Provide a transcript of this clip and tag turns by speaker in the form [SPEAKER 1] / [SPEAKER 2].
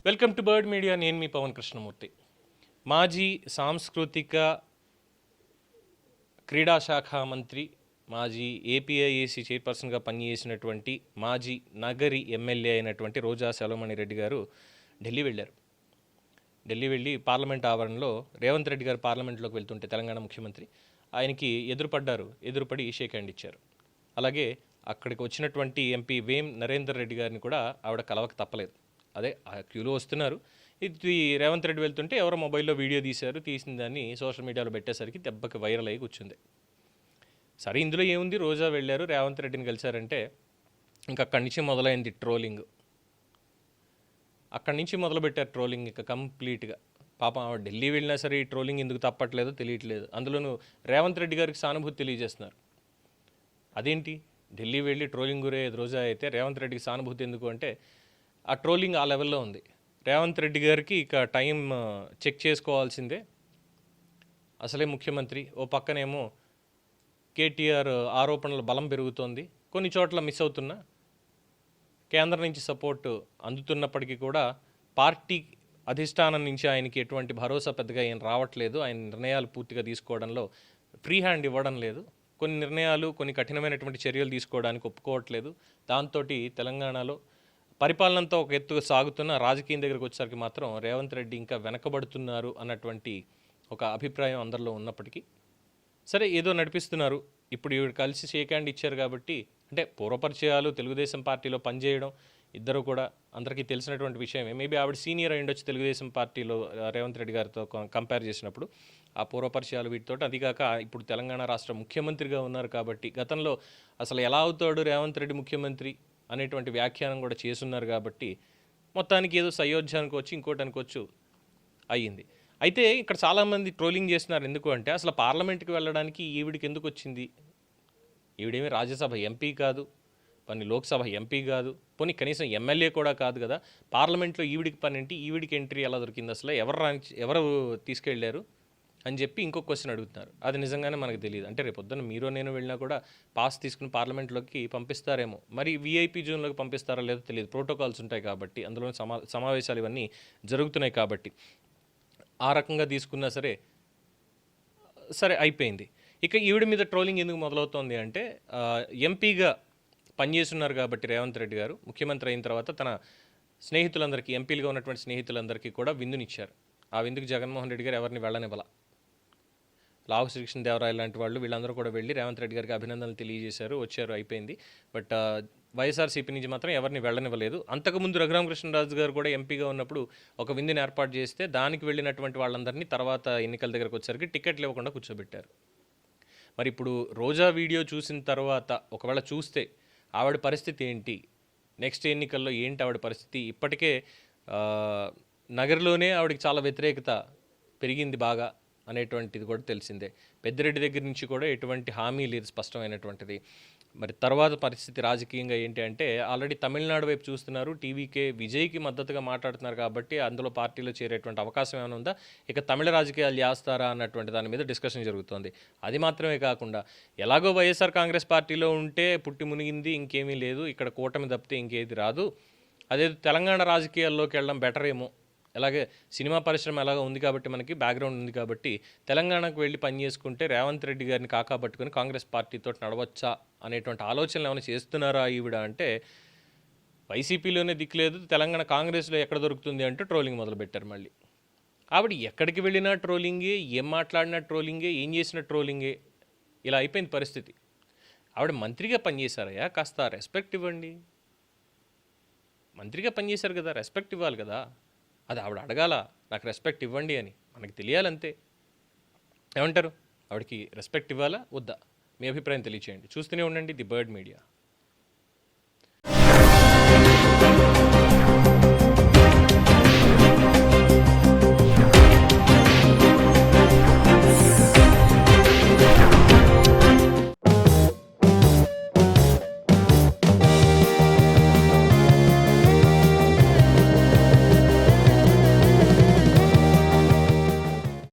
[SPEAKER 1] Welcome to bird media. నేను మీ పవన్ కృష్ణమూర్తి. మాజీ సాంస్కృతిక క్రీడా శాఖ మంత్రి, మాజీ ఏపీఐఏసీ చైర్పర్సన్గా పనిచేసినటువంటి మాజీ నగరి ఎమ్మెల్యే అయినటువంటి రోజా సెలమణి రెడ్డి గారు ఢిల్లీ వెళ్ళారు. ఢిల్లీ వెళ్ళి పార్లమెంట్ ఆవరణలో రేవంత్ రెడ్డి గారు పార్లమెంట్లోకి వెళ్తుంటే తెలంగాణ ముఖ్యమంత్రి ఆయనకి ఎదురుపడి షేక్ హ్యాండ్ ఇచ్చారు. అలాగే అక్కడికి వచ్చినటువంటి ఎంపీ వేం నరేందర్ రెడ్డి గారిని కూడా ఆవిడ కలవక తప్పలేదు. అదే ఆ క్యూలో వస్తున్నారు. ఇది రేవంత్ రెడ్డి వెళ్తుంటే ఎవరో మొబైల్లో వీడియో తీసిన దాన్ని సోషల్ మీడియాలో పెట్టేసరికి దెబ్బకి వైరల్ అయ్యి కూర్చుంది. సరే, ఇందులో ఏముంది, రోజా వెళ్ళారు, రేవంత్ రెడ్డిని కలిశారంటే ఇంకా అక్కడి నుంచి మొదలైంది ట్రోలింగ్. అక్కడి నుంచి మొదలుపెట్టారు ట్రోలింగ్ ఇంకా కంప్లీట్గా. పాపం ఆవిడ ఢిల్లీ వెళ్ళినా సరే ఈ ట్రోలింగ్ ఎందుకు తప్పట్లేదో తెలియట్లేదు. అందులోనూ రేవంత్ రెడ్డి గారికి సానుభూతి తెలియజేస్తున్నారు. అదేంటి, ఢిల్లీ వెళ్ళి ట్రోలింగ్ గురయ్యేది రోజా అయితే రేవంత్ రెడ్డికి సానుభూతి ఎందుకు అంటే ఆ ట్రోలింగ్ ఆ లెవెల్లో ఉంది. రేవంత్ రెడ్డి గారికి ఇక టైం చెక్ చేసుకోవాల్సిందే. అసలే ముఖ్యమంత్రి, ఓ పక్కనేమో కేటీఆర్ ఆరోపణల బలం పెరుగుతోంది, కొన్ని చోట్ల మిస్ అవుతున్నా, కేంద్రం నుంచి సపోర్ట్ అందుతున్నప్పటికీ కూడా పార్టీ అధిష్టానం నుంచి ఆయనకి ఎటువంటి భరోసా పెద్దగా ఏం రావట్లేదు. ఆయన నిర్ణయాలు పూర్తిగా తీసుకోవడంలో ఫ్రీ హ్యాండ్ ఇవ్వడం లేదు. కొన్ని నిర్ణయాలు, కొన్ని కఠినమైనటువంటి చర్యలు తీసుకోవడానికి ఒప్పుకోవట్లేదు. దాంతో తెలంగాణలో పరిపాలనంతో ఒక ఎత్తుగా సాగుతున్న రాజకీయం దగ్గరికి వచ్చేసరికి మాత్రం రేవంత్ రెడ్డి ఇంకా వెనకబడుతున్నారు అన్నటువంటి ఒక అభిప్రాయం అందరిలో ఉన్నప్పటికీ సరే ఏదో నడిపిస్తున్నారు. ఇప్పుడు ఈవిడ కలిసి షేక్ హ్యాండ్ ఇచ్చారు కాబట్టి, అంటే పూర్వపరిచయాలు, తెలుగుదేశం పార్టీలో పనిచేయడం ఇద్దరు కూడా అందరికీ తెలిసినటువంటి విషయమే. మేబీ ఆవిడ సీనియర్ అయి ఉండొచ్చు తెలుగుదేశం పార్టీలో రేవంత్ రెడ్డి గారితో కంపేర్ చేసినప్పుడు. ఆ పూర్వపరిచయాలు వీటితో, అదిగాక ఇప్పుడు తెలంగాణ రాష్ట్ర ముఖ్యమంత్రిగా ఉన్నారు కాబట్టి గతంలో అసలు ఎలా అవుతాడు రేవంత్ రెడ్డి ముఖ్యమంత్రి అనేటువంటి వ్యాఖ్యానం కూడా చేస్తున్నారు కాబట్టి మొత్తానికి ఏదో సయోధ్య అనుకోవచ్చు, ఇంకోటి అనుకోవచ్చు అయ్యింది. అయితే ఇక్కడ చాలామంది ట్రోలింగ్ చేస్తున్నారు. ఎందుకు అంటే అసలు పార్లమెంట్కి వెళ్ళడానికి ఈవిడికి ఎందుకు వచ్చింది? ఈవిడేమీ రాజ్యసభ ఎంపీ కాదు, పోనీ లోక్సభ ఎంపీ కాదు, పోనీ కనీసం ఎమ్మెల్యే కూడా కాదు కదా. పార్లమెంట్లో ఈవిడికి పని ఏంటి? ఈవిడికి ఎంట్రీ ఎలా దొరికింది? అసలు ఎవరు తీసుకెళ్లారు అని చెప్పి ఇంకొక క్వశ్చన్ అడుగుతున్నారు. అది నిజంగానే మనకు తెలియదు. అంటే రేపొద్దున మీరు నేను వెళ్ళినా కూడా పాస్ తీసుకుని పార్లమెంట్లోకి పంపిస్తారేమో, మరి వీఐపీ జోన్లోకి పంపిస్తారో లేదో తెలియదు. ప్రోటోకాల్స్ ఉంటాయి కాబట్టి, అందులో సమావేశాలు ఇవన్నీ జరుగుతున్నాయి కాబట్టి ఆ రకంగా తీసుకున్నా సరే అయిపోయింది. ఇక ఈవిడ మీద ట్రోలింగ్ ఎందుకు మొదలవుతోంది అంటే ఎంపీగా పనిచేస్తున్నారు కాబట్టి రేవంత్ రెడ్డి గారు ముఖ్యమంత్రి అయిన తర్వాత తన స్నేహితులందరికీ, ఎంపీలుగా ఉన్నటువంటి స్నేహితులందరికీ కూడా విందునిచ్చారు. ఆ విందుకు జగన్మోహన్ రెడ్డి గారు ఎవరిని వెళ్ళనివ్వాల. లావు శ్రీకృష్ణదేవరాయలు లాంటి వాళ్ళు వీళ్ళందరూ కూడా వెళ్ళి రేవంత్ రెడ్డి గారికి అభినందనలు తెలియజేశారు, వచ్చారు, అయిపోయింది. బట్ వైఎస్ఆర్సీపీ నుంచి మాత్రం ఎవరిని వెళ్ళనివ్వలేదు. అంతకుముందు రఘురామకృష్ణరాజు గారు కూడా ఎంపీగా ఉన్నప్పుడు ఒక విందుని ఏర్పాటు చేస్తే దానికి వెళ్ళినటువంటి వాళ్ళందరినీ తర్వాత ఎన్నికల దగ్గరకు వచ్చేసరికి టికెట్లు ఇవ్వకుండా కూర్చోబెట్టారు. మరి ఇప్పుడు రోజా వీడియో చూసిన తర్వాత ఒకవేళ చూస్తే ఆవిడ పరిస్థితి ఏంటి, నెక్స్ట్ ఎన్నికల్లో ఏంటి ఆవిడ పరిస్థితి? ఇప్పటికే నగరంలోనే ఆవిడకి చాలా వ్యతిరేకత పెరిగింది బాగా అనేటువంటిది కూడా తెలిసిందే. పెద్దిరెడ్డి దగ్గర నుంచి కూడా ఎటువంటి హామీ లేదు స్పష్టమైనటువంటిది. మరి తర్వాత పరిస్థితి రాజకీయంగా ఏంటి అంటే ఆల్రెడీ తమిళనాడు వైపు చూస్తున్నారు. టీవీకే విజయ్కి మద్దతుగా మాట్లాడుతున్నారు కాబట్టి అందులో పార్టీలో చేరేటువంటి అవకాశం ఏమైనా ఉందా, ఇక తమిళ రాజకీయాలు చేస్తారా అన్నటువంటి దాని మీద డిస్కషన్ జరుగుతోంది. అది మాత్రమే కాకుండా ఎలాగో వైఎస్ఆర్ కాంగ్రెస్ పార్టీలో ఉంటే పుట్టి మునిగింది, ఇంకేమీ లేదు, ఇక్కడ కూటమి తప్పితే ఇంకేది రాదు, అదే తెలంగాణ రాజకీయాల్లోకి వెళ్ళడం బెటర్ ఏమో, అలాగే సినిమా పరిశ్రమ ఎలాగో ఉంది కాబట్టి మనకి బ్యాక్గ్రౌండ్ ఉంది కాబట్టి తెలంగాణకు వెళ్ళి పని చేసుకుంటే రేవంత్ రెడ్డి గారిని కాకాపట్టుకుని కాంగ్రెస్ పార్టీతో నడవచ్చా అనేటువంటి ఆలోచనలు ఏమైనా చేస్తున్నారా ఈవిడ అంటే వైసీపీలోనే దిక్కులేదు, తెలంగాణ కాంగ్రెస్లో ఎక్కడ దొరుకుతుంది అంటే ట్రోలింగ్ మొదలుపెట్టారు. మళ్ళీ ఆవిడ ఎక్కడికి వెళ్ళినా ట్రోలింగే, ఏం మాట్లాడినా ట్రోలింగే, ఏం చేసినా ట్రోలింగే, ఇలా అయిపోయింది పరిస్థితి. ఆవిడ మంత్రిగా పనిచేశారయ్యా, కాస్త రెస్పెక్ట్ ఇవ్వండి. మంత్రిగా పనిచేశారు కదా, రెస్పెక్ట్ ఇవ్వాలి కదా. అది ఆవిడ అడగాల, నాకు రెస్పెక్ట్ ఇవ్వండి అని, మనకి తెలియాలంతే. ఏమంటారు, ఆవిడకి రెస్పెక్ట్ ఇవ్వాలా వద్దా? మీ అభిప్రాయం తెలియచేయండి. చూస్తూనే ఉండండి ది బర్డ్ మీడియా.